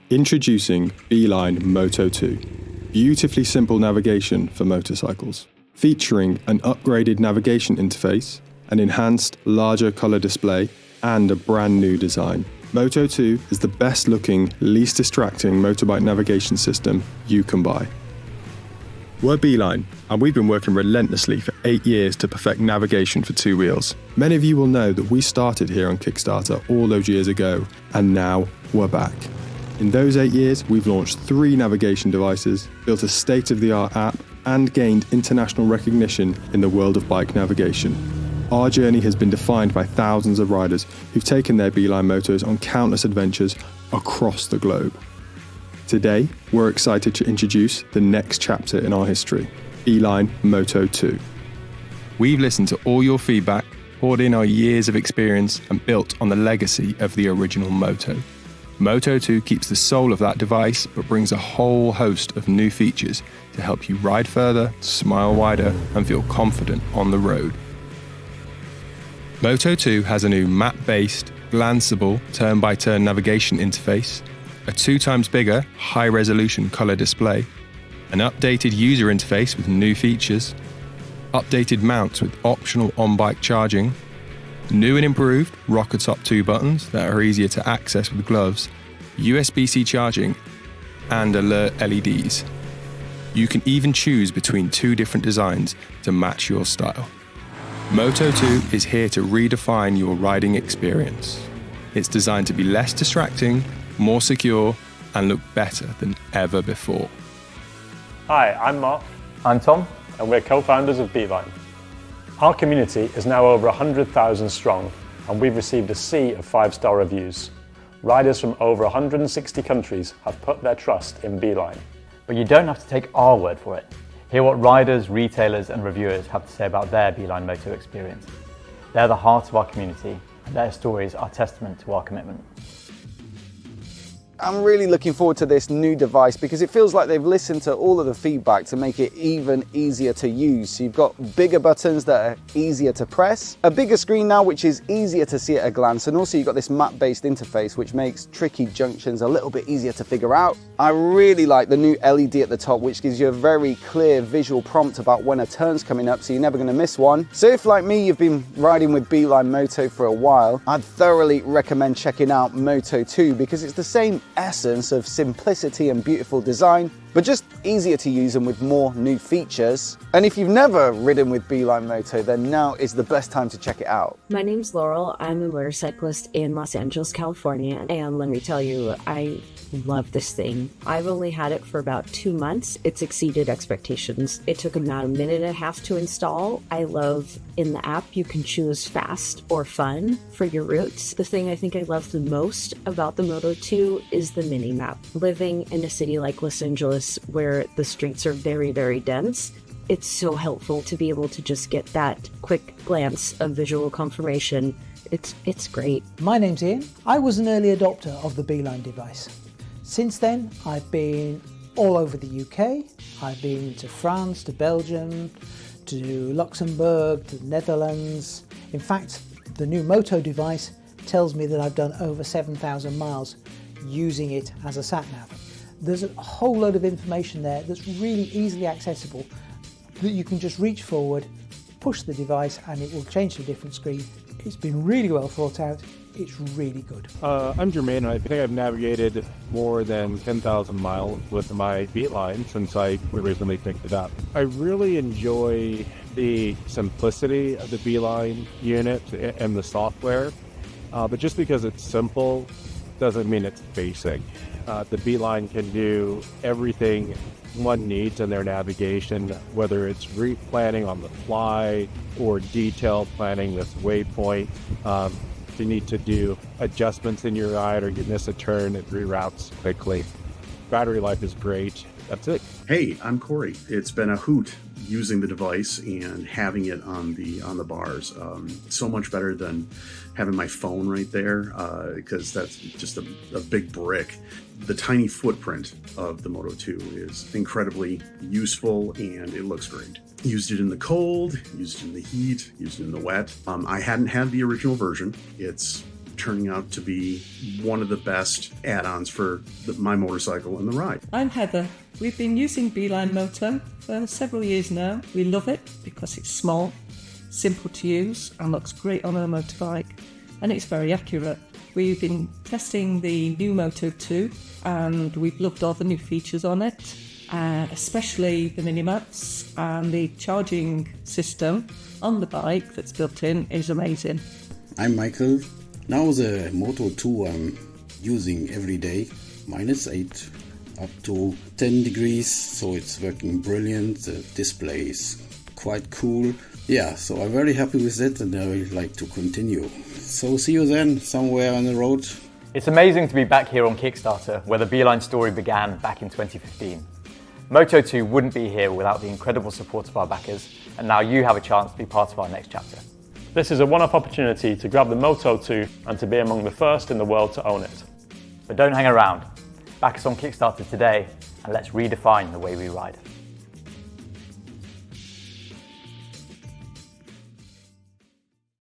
Introducing Beeline Moto II, beautifully simple navigation for motorcycles. Featuring an upgraded navigation interface, an enhanced, larger colour display, and a brand new design. Moto 2 is the best looking, least distracting motorbike navigation system you can buy. We're Beeline, and we've been working relentlessly for 8 years to perfect navigation for two wheels. Many of you will know that we started here on Kickstarter all those years ago, and now we're back. In those 8 years, we've launched 3 navigation devices, built a state-of-the-art app, and gained international recognition in the world of bike navigation. Our journey has been defined by thousands of riders who've taken their Beeline motos on countless adventures across the globe. Today, we're excited to introduce the next chapter in our history, Beeline Moto II. We've listened to all your feedback, poured in our years of experience, and built on the legacy of the original Moto. Moto 2 keeps the soul of that device, but brings a whole host of new features to help you ride further, smile wider, and feel confident on the road. Moto 2 has a new map-based, glanceable, turn-by-turn navigation interface, a 2 times bigger, high-resolution colour display, an updated user interface with new features, updated mounts with optional on-bike charging, new and improved Rocker Top 2 buttons that are easier to access with gloves, USB-C charging, and alert LEDs. You can even choose between 2 different designs to match your style. Moto 2 is here to redefine your riding experience. It's designed to be less distracting, more secure, and look better than ever before. Hi, I'm Mark. I'm Tom. And we're co-founders of Beeline. Our community is now over 100,000 strong, and we've received a sea of 5-star reviews. Riders from over 160 countries have put their trust in Beeline. But you don't have to take our word for it. Hear what riders, retailers and reviewers have to say about their Beeline Moto experience. They're the heart of our community, and their stories are testament to our commitment. I'm really looking forward to this new device because it feels like they've listened to all of the feedback to make it even easier to use. So you've got bigger buttons that are easier to press, a bigger screen now which is easier to see at a glance, and also you've got this map-based interface which makes tricky junctions a little bit easier to figure out. I really like the new LED at the top, which gives you a very clear visual prompt about when a turn's coming up, so you're never going to miss one. So if, like me, you've been riding with Beeline Moto for a while, I'd thoroughly recommend checking out Moto 2 because it's the same essence of simplicity and beautiful design, but just easier to use and with more new features. And if you've never ridden with Beeline Moto, then now is the best time to check it out. My name's Laurel. I'm a motorcyclist in Los Angeles, California, and let me tell you, I love this thing. I've only had it for about 2 months. It's exceeded expectations. It took about a minute and a half to install. I love in the app you can choose fast or fun for your routes. The thing I think I love the most about the Moto 2 is the mini map. Living in a city like Los Angeles where the streets are very, very dense, it's so helpful to be able to just get that quick glance of visual confirmation. It's great. My name's Ian. I was an early adopter of the Beeline device. Since then, I've been all over the UK. I've been to France, to Belgium, to Luxembourg, to the Netherlands. In fact, the new Moto device tells me that I've done over 7,000 miles using it as a sat-nav. There's a whole load of information there that's really easily accessible that you can just reach forward, push the device and it will change to a different screen. It's been really well thought out. It's really good. I'm Jermaine, and I think I've navigated more than 10,000 miles with my Beeline since I originally picked it up. I really enjoy the simplicity of the Beeline unit and the software, but just because it's simple doesn't mean it's basic. The Beeline can do everything one needs in their navigation, whether it's route planning on the fly or detailed planning with waypoint. If you need to do adjustments in your ride or you miss a turn, it reroutes quickly. Battery life is great. That's it. Hey, I'm Corey. It's been a hoot using the device and having it on the bars. So much better than having my phone right there because that's just a big brick. The tiny footprint of the Moto 2 is incredibly useful and it looks great. Used it in the cold, used it in the heat, used it in the wet. I hadn't had the original version. It's turning out to be one of the best add-ons for my motorcycle and the ride. I'm Heather. We've been using Beeline Moto for several years now. We love it because it's small, simple to use and looks great on a motorbike, and it's very accurate. We've been testing the new Moto II and we've loved all the new features on it, especially the mini-maps, and the charging system on the bike that's built in is amazing. I'm Michael. Now the Moto 2 I'm using every day, -8 up to 10 degrees, so it's working brilliant. The display is quite cool. Yeah, so I'm very happy with it and I would like to continue. So see you then, somewhere on the road. It's amazing to be back here on Kickstarter, where the Beeline story began back in 2015. Moto 2 wouldn't be here without the incredible support of our backers, and now you have a chance to be part of our next chapter. This is a one-off opportunity to grab the Moto 2 and to be among the first in the world to own it. But don't hang around. Back us on Kickstarter today and let's redefine the way we ride.